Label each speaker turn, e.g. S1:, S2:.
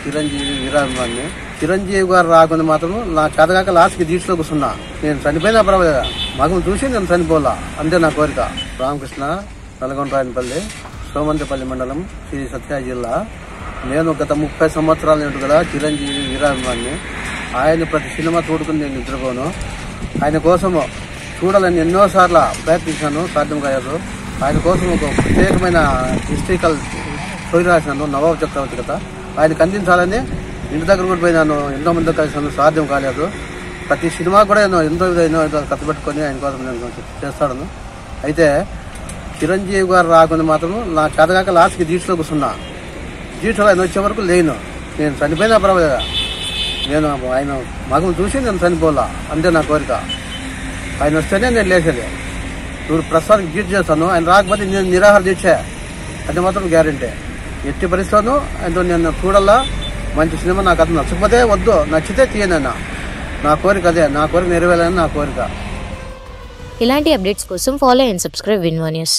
S1: చిరంజీవి వీరాభిమాని. చిరంజీవి గారు రాకుండా మాత్రం నా చేతగాక లాస్ట్కి దీక్షలో కూర్చున్నా. నేను చనిపోయినా పర్వాలేదు, మగం చూసి నేను చనిపోలా, అంతే నా కోరిక. రామకృష్ణ, నల్గొండరాయనపల్లి, సోమంతపల్లి మండలం, శ్రీ సత్యసాయి జిల్లా. నేను గత 30 సంవత్సరాల నుండి కూడా చిరంజీవి వీరాభిమాని. ఆయన ప్రతి సినిమా చూడుకుని నేను నిద్రపోను. ఆయన కోసము చూడాలని ఎన్నోసార్లు ప్రయత్నించాను, సాధ్యం కాదు. ఆయన కోసం ఒక ప్రత్యేకమైన హిస్టరికల్ స్టోరీ రాసినాను, నవాబు చక్రవర్తి కథ. ఆయనకు అందించాలని ఇంటి దగ్గర కూడా పోయినాను, ఎంతో మంది కలిసాను, సాధ్యం కాలేదు. ప్రతి సినిమా కూడా ఎంతో కథపెట్టుకొని ఆయన కోసం నేను చేస్తాను. అయితే చిరంజీవి గారు రాకుండా మాత్రం నా చేతగాక లాస్ట్కి దీక్షలో కూర్చున్నా. దీక్షలో ఆయన వచ్చే వరకు లేను, నేను చనిపోయినా పర్వాలేదు, నేను ఆయన మగం చూసి నేను చనిపోలా, అంతే నా కోరిక. ఆయన వస్తేనే నేను లేచేది. ఇప్పుడు ప్రస్తుతానికి దీక్ష చేస్తాను, ఆయన రాకపోతే నేను నిరాహార దీక్ష, అది మాత్రం గ్యారెంటీ. ఎట్టి పరిస్థితుల్లో ఆయనతో నేను చూడాలా. మంచి సినిమా నాకు అతను నచ్చకపోతే వద్దు, నచ్చితే తీయనన్నా. నా కోరిక అదే, నా కోరిక నెరవేరాలని నా కోరిక.
S2: ఇలాంటి అప్డేట్స్ కోసం ఫాలో అండ్ సబ్స్క్రైబ్ విన్వా న్యూస్.